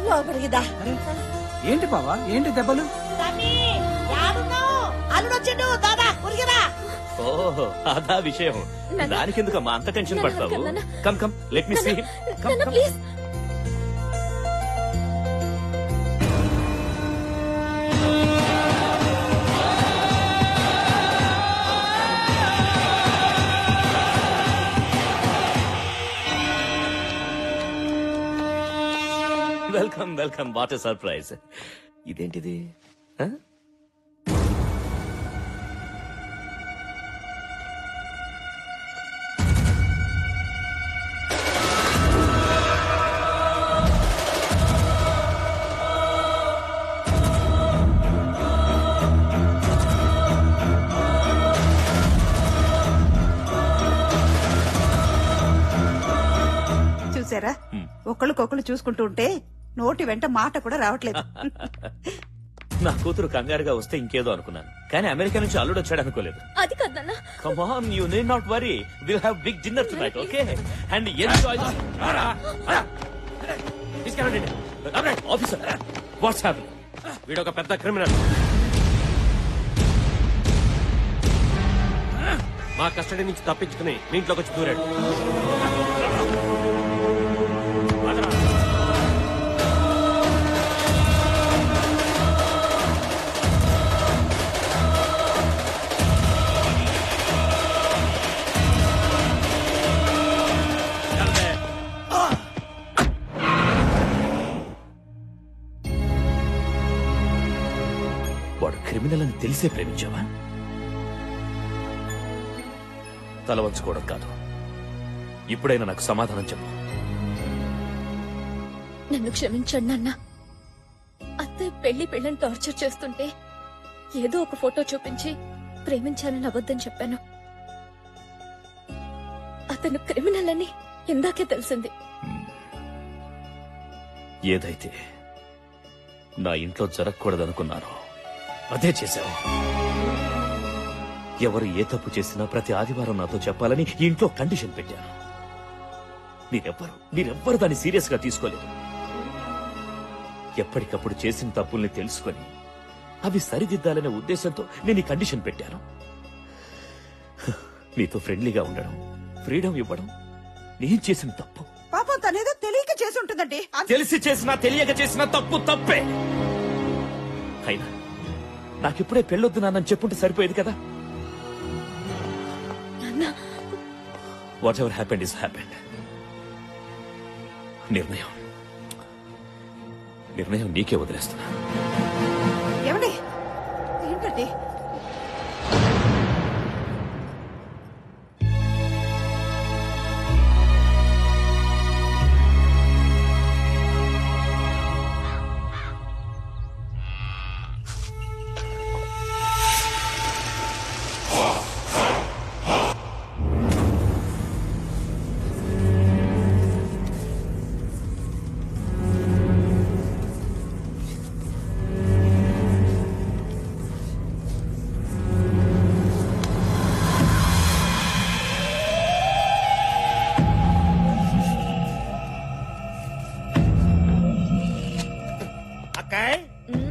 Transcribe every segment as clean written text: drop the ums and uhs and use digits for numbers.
లోపలికిదా. ఏంటి బావా, ఏంటి దెబ్బలు? అల్లుడొచ్చిండు దాదా ఉరిగిరా. ఓహో అదా విషయం. దానికెందుకమ్మా అంత టెన్షన్ పడతావు? Come come let me see. Please. Welcome welcome. What a surprise. ఇదేంటిది? చూసారా, ఒకళ్ళకొకళ్ళు చూసుకుంటూ ఉంటే నోటి వెంట మాట కూడా రావట్లేదు. నా కూతురు కంగారుగా వస్తే ఇంకేదో అనుకున్నాను, కానీ అమెరికా నుంచి అల్లుడు వచ్చాడు అనుకోలేదు. అది కదన్నా. Come on, you need not worry. Will have big dinner tonight, okay? And enjoy. Officer, what's happening? వీడొక పెద్ద క్రిమినల్. మా కస్టడీ నుంచి తప్పించుకుని మీ ఇంట్లోకి వచ్చి దూరాడు. వాడు క్రిమినల్ అని తెలిసే ప్రేమించావా? తల వంచుకోవడం కాదు, ఇప్పుడైనా నాకు సమాధానం చెప్పు. నన్ను క్షమించండి అన్న. అత్తయ్య పెళ్లిని టార్చర్ చేస్తుంటే ఏదో ఒక ఫోటో చూపించి ప్రేమించానని అబద్ధం చెప్పాను. అతను క్రిమినల్ అని ఇందాకే తెలిసింది. ఏదైతే నా ఇంట్లో జరగకూడదనుకున్నానో అదే చేశావు. ఎవరు ఏ తప్పు చేసినా ప్రతి ఆదివారం నాతో చెప్పాలని ఇంట్లో కండిషన్ పెట్టాను. మీరెవ్వరు దాన్ని సీరియస్ గా తీసుకోలేదు. ఎప్పటికప్పుడు చేసిన తప్పుల్ని తెలుసుకొని అవి సరిదిద్దాలనే ఉద్దేశంతో నేను ఈ కండిషన్ పెట్టాను. నీతో ఫ్రెండ్లీగా ఉండడం, ఫ్రీడమ్ ఇవ్వడం నేను చేసిన తప్పు. పాపం తనేదో తెలియక చేసి ఉంటుందండి. తెలిసి చేసినా తెలియక చేసినా తప్పు తప్పే. అయినా నాకిప్పుడే పెళ్ళొద్దు నాన్నని చెప్పుంటే సరిపోయేది కదా. What ever happened is happened. నిర్ణయం నీకే వదిలేస్తున్నా. ఏమండి, ఏంటండి?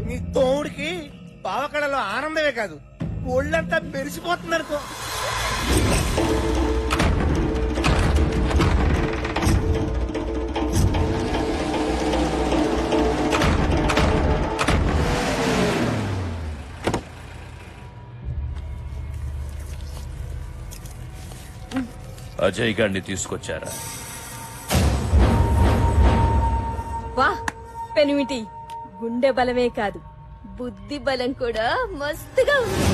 నీ తోడికి పావకళలో ఆనందమే కాదు, ఒళ్ళంతా మెరిసిపోతుంది అనుకో. అజయ్ గారిని తీసుకొచ్చారా? వా పెనిమిటి, గుండె బలమే కాదు బుద్ధి బలం కూడా మస్తుగా ఉంది.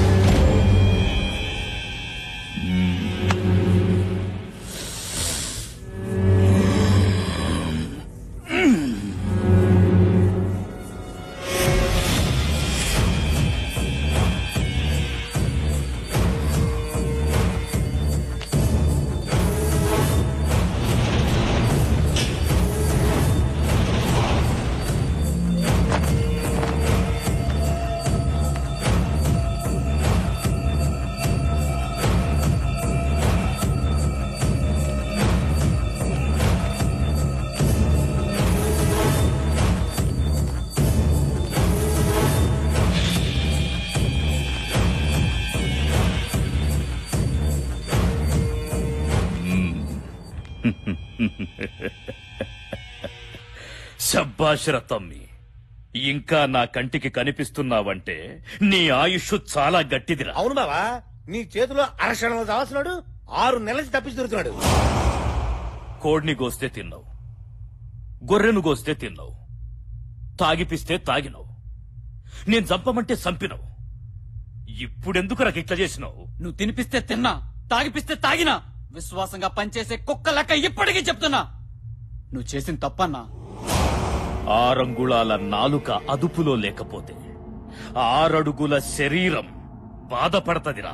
శబ్బాషర తమ్మి, ఇంకా నా కంటికి కనిపిస్తున్నావంటే నీ ఆయుష్ చాలా గట్టిదిరా. అవును బావా, నీ చేతిలో అరక్షణంలో చావస్తున్నాడు, 6 నెలల నుంచి తప్పించి దొరుకుతున్నాడు. కోడిని గోస్తే తిన్నావు, గొర్రెను గోస్తే తిన్నావు, తాగిపిస్తే తాగినావు, నేను చంపమంటే చంపినావు. ఇప్పుడెందుకు నాకు ఇట్లా చేసినావు? నువ్వు తినిపిస్తే తిన్నా, తాగిపిస్తే తాగినా, విశ్వాసంగా పనిచేసే కుక్క లెక్క ఇప్పటికీ చెప్తున్నా నువ్వు చేసిన తప్పన్నా. 6 అంగుళాల నాలుక అదుపులో లేకపోతే 6 అడుగుల శరీరం బాధపడతదిరా.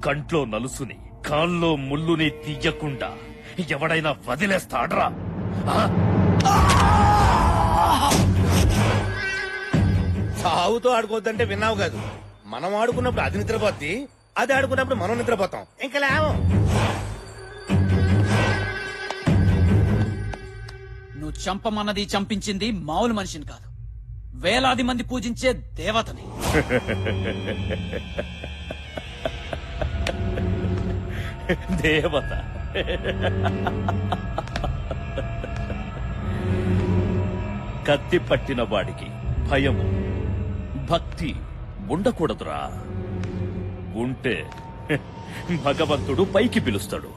కంట్లో నలుసుని, కాల్లో ముల్లుని తీయకుండా ఎవడైనా వదిలేస్తాడ్రా? చావుతో ఆడుకోవద్దంటే విన్నావు కాదు. మనం ఆడుకున్నప్పుడు అది నిద్రపోద్ది, అది ఆడుకున్నప్పుడు మనం నిద్రపోతాం. ఇంకా లేవం. నువ్వు చంపమన్నది చంపించింది మామూలు మనిషిని కాదు, వేలాది మంది పూజించే దేవతని. దేవత కత్తి పట్టిన వాడికి భయము, భక్తి ఉండకూడదురా. ఉంటే భగవంతుడు పైకి పిలుస్తాడు.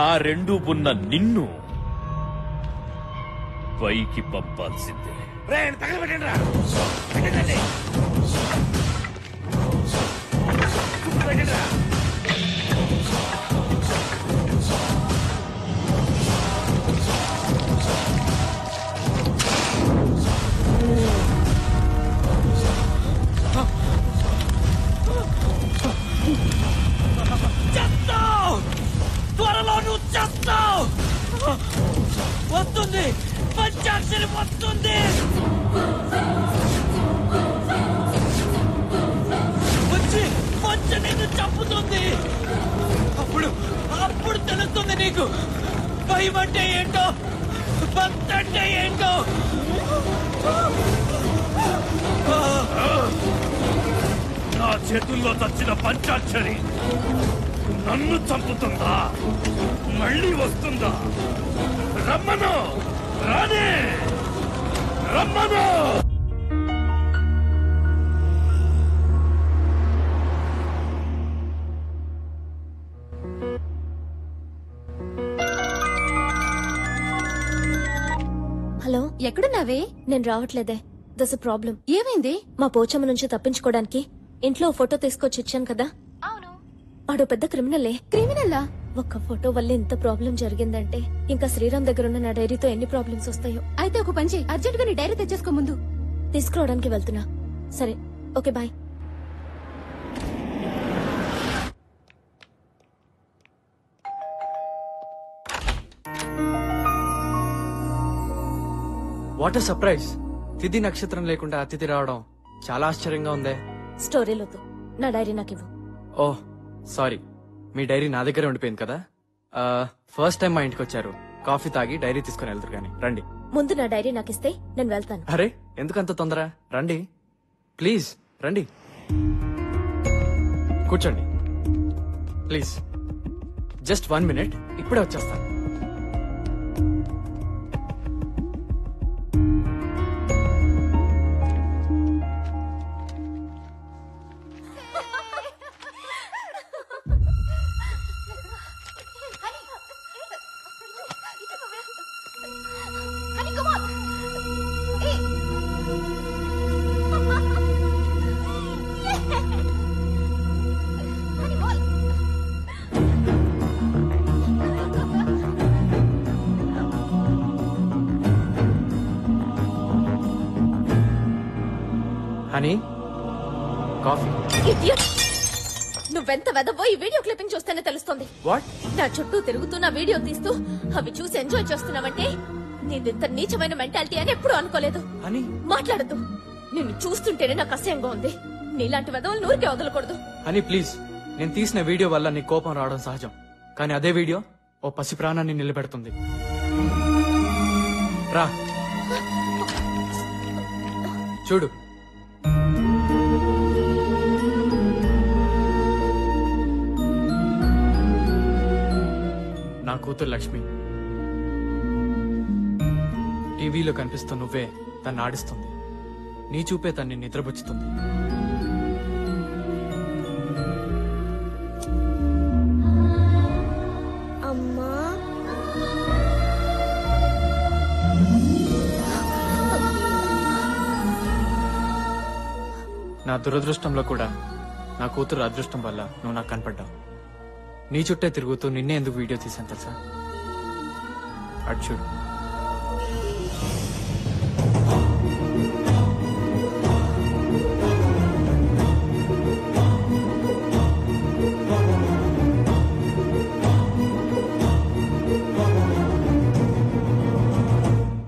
ఆ 2 ఉన్న నిన్ను పైకి పంపాల్సిందే. తగలబెట్టండి రా. పెట్టండి. పెట్టండి రా. త్వరలో నువ్వు చేస్తావు. వస్తుంది, పంచాక్షరి వస్తుంది. వచ్చి వచ్చి నిన్ను చంపుతుంది. అప్పుడు తెలుస్తుంది నీకు భయం అంటే ఏంటో, భక్తి అంటే ఏంటో. నా చేతుల్లో చచ్చిన పంచాక్షరి నన్ను చంపుతుందా? మళ్ళీ వస్తుందా? రమ్మను, రానే, రమ్మను. హలో, ఎక్కడున్నావే? నేను రావట్లేదే. దస్ అ ప్రాబ్లం. ఏమైంది? మా పోచమ్మ నుంచి తప్పించుకోవడానికి ఇంట్లో ఫోటో తీసుకొచ్చి ఇచ్చాను కదా. అవును, వాడు పెద్ద క్రిమినలే. క్రిమినల్లా? ఒక్క ఫోటో వల్ల ఎంత ప్రాబ్లం జరిగిందంటే ఇంకా శ్రీరామ్ దగ్గర ఉన్న నా డైరీతో ఎన్ని ప్రాబ్లమ్స్ వస్తాయో. అయితే ఒక పని చెయ్యి, అర్జెంట్ గా నీ డైరీ తెచ్చేసుకో. ముందు తీసుకురావడానికి వెళ్తున్నా. సరే, ఓకే, బాయ్. What surprise. తిథి నక్షత్రం లేకుండా అతిథి రావడం చాలా ఆశ్చర్యంగా ఉందే. స్టోరీలతో నా డైరీ నాకివ్వు. ఓహ్ సారీ, మీ డైరీ నా దగ్గర ఉండిపోయింది కదా. ఫస్ట్ టైం మా ఇంటికి వచ్చారు, కాఫీ తాగి డైరీ తీసుకుని వెళ్తారు కానీ రండి. ముందు నా డైరీ నాకిస్తే నేను వెళ్తాను. అరే ఎందుకంత తొందర, రండి ప్లీజ్ రండి. కూర్చోండి ప్లీజ్. జస్ట్ 1 minute, ఇప్పుడే వచ్చేస్తాను. Honey, coffee. నువ్వెంత వెదవో ఈ వీడియో క్లిప్పింగ్ చూస్తేనే తెలుస్తుంది. వాట్? నా చుట్టూ తిరుగుతున్న వీడియో తీస్తూ అవి చూసి ఎంజాయ్ చేస్తున్నావంటే నీదింత నీచమైన మెంటాలిటీ అని ఎప్పుడూ అనుకోలేదు. హనీ మాట్లాడద్దు. నిన్ను చూస్తుంటేనే నాకు అసహ్యంగా ఉంది. నీలాంటి వెదవులు నూరికే వదలకూడదు. హనీ ప్లీజ్, నేను తీసిన వీడియో వల్ల నీ కోపం రావడం సహజం, కానీ అదే వీడియో ఓ పసి ప్రాణాన్ని నిలబెడుతుంది. రా చూడు. నా కూతురు లక్ష్మి. టీవీలో కనిపిస్తూ నువ్వే తన్ని ఆడిస్తుంది. నీ చూపే తన్ని నిద్రపుచ్చుతుంది. అమ్మా నా దురదృష్టంలో కూడా నా కూతురు అదృష్టం వల్ల నువ్వు నాకు కనపడ్డావు. నీ చుట్టే తిరుగుతూ నిన్నే ఎందుకు వీడియో తీసాను తెలుసా? అటు చూడు.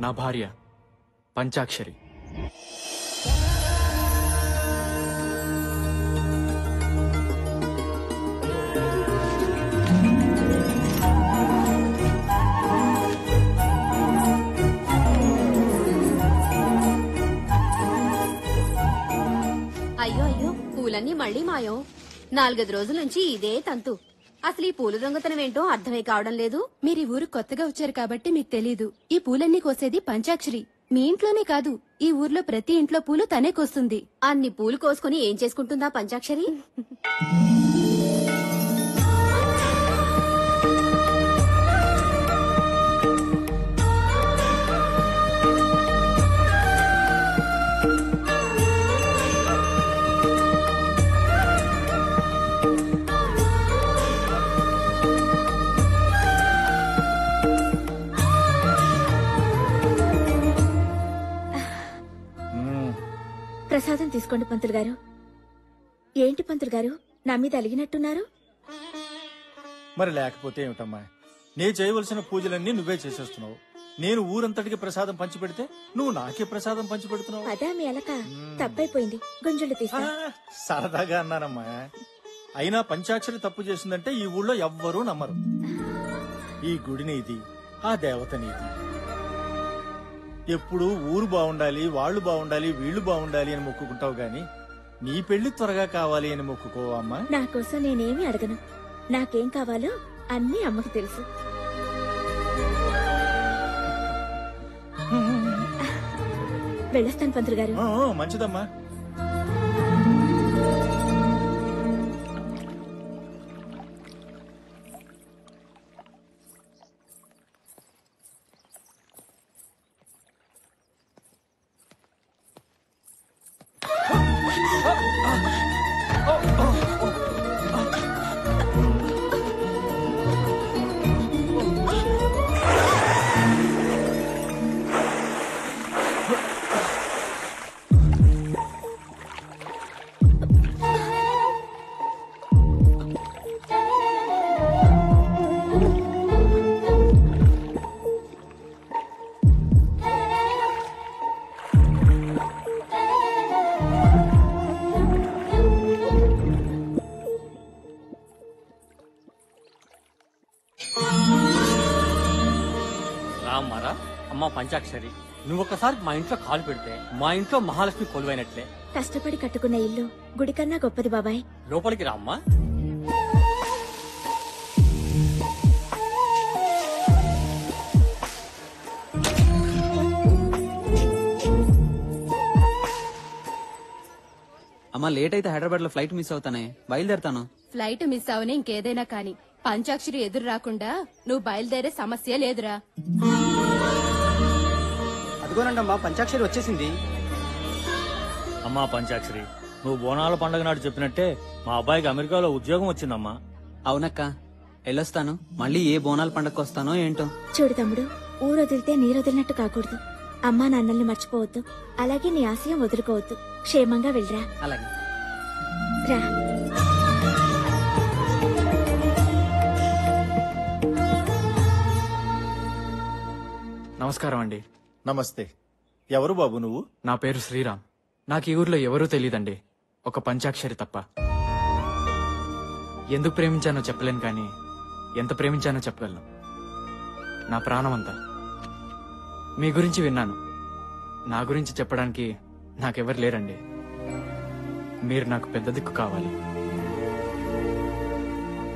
నా భార్య పంచాక్షరి. అయ్యో అయ్యో పూలన్నీ మళ్ళీ మాయం. 4-5 రోజుల నుంచి ఇదే తంతు. అసలు ఈ పూల దొంగతనం ఏంటో అర్థమే కావడం లేదు. మీరు ఈ ఊరు కొత్తగా వచ్చారు కాబట్టి మీకు తెలీదు. ఈ పూలన్నీ కోసేది పంచాక్షరి. మీ ఇంట్లోనే కాదు, ఈ ఊర్లో ప్రతి ఇంట్లో పూలు తనే కోస్తుంది. అన్ని పూలు కోసుకుని ఏం చేసుకుంటుందా పంచాక్షరి? ప్రసాదం తీసుకోండి పంతులు గారు. ఏంటి పంతులు గారు, నా మీద అలిగినట్టున్నారు? మరి లేకపోతే ఏమిటమ్మా, నేను చేయవలసిన పూజలన్నీ నువ్వే చేసేస్తున్నావు. నేను ఊరంతటికి ప్రసాదం పంచిపెడితే నువ్వు నాకే ప్రసాదం పంచిపెడుతున్నావు. అదా మీ అలక? తప్పైపోయింది, గుంజుళ్ళు తీస్తా. సరదాగా అన్నానమ్మా. అయినా పంచాక్షరి తప్పు చేసిందంటే ఈ ఊళ్ళో ఎవ్వరూ నమ్మరు. ఈ గుడి నీది, ఆ దేవత నీది. ఎప్పుడు ఊరు బాగుండాలి, వాళ్ళు బాగుండాలి, వీళ్ళు బాగుండాలి అని మొక్కుకుంటావు గాని నీ పెళ్లి త్వరగా కావాలి అని మొక్కుకోవమ్మా. నా కోసం నేనేమి అడగను. నాకేం కావాలో అన్నీ అమ్మకి తెలుసు. వెళ్ళొస్తాను పంతులు గారు. మంచిదమ్మా. రామ్మారా అమ్మ పంచాక్షరి, నువ్వొక్కసారి మా ఇంట్లో కాలు పెడితే మా ఇంట్లో మహాలక్ష్మి కొలువైనట్లే. కష్టపడి కట్టుకున్న ఇల్లు గుడి కన్నా గొప్పది బాబాయ్. లోపలికి రామ్మా. అమ్మా లేట్ అయితే హైదరాబాద్ లో ఫ్లైట్ మిస్ అవుతానే, బయలుదేరుతాను. ఫ్లైట్ మిస్ అవని ఇంకేదైనా కాని పంచాక్షరి ఎదురు రాకుండా నువ్వు బయలుదేరే సమస్య లేదురా. అదిగోనండమ్మా పంచాక్షరి వచ్చేసింది. అమ్మా పంచాక్షరి, నువ్వు బోనాల పండుగ నాడు చెప్పినట్టే మా అబ్బాయికి అమెరికాలో ఉద్యోగం వచ్చిందమ్మా. అవునక్క, వెళ్ళొస్తాను. మళ్ళీ ఏ బోనాల పండగకు వస్తానో ఏంటో. చూడు తమ్ముడు, ఊరు వదిలితే నీరు వదిలినట్టు కాకూడదు. అమ్మా నాన్నల్ని మర్చిపోవద్దు, అలాగే నీ ఆశయం వదులుకోవద్దు. క్షేమంగా వెళ్ళరా. అలాగే రా. నమస్కారం అండి. నమస్తే. ఎవరు బాబు నువ్వు? నా పేరు శ్రీరామ్. నాకు ఈ ఊర్లో ఎవరూ తెలీదండి, ఒక పంచాక్షరి తప్ప. ఎందుకు ప్రేమించానో చెప్పలేను కానీ ఎంత ప్రేమించానో చెప్పగలను. నా ప్రాణం అంతా. మీ గురించి విన్నాను, నా గురించి చెప్పడానికి నాకెవరు లేరండి. మీరు నాకు పెద్ద దిక్కు కావాలి.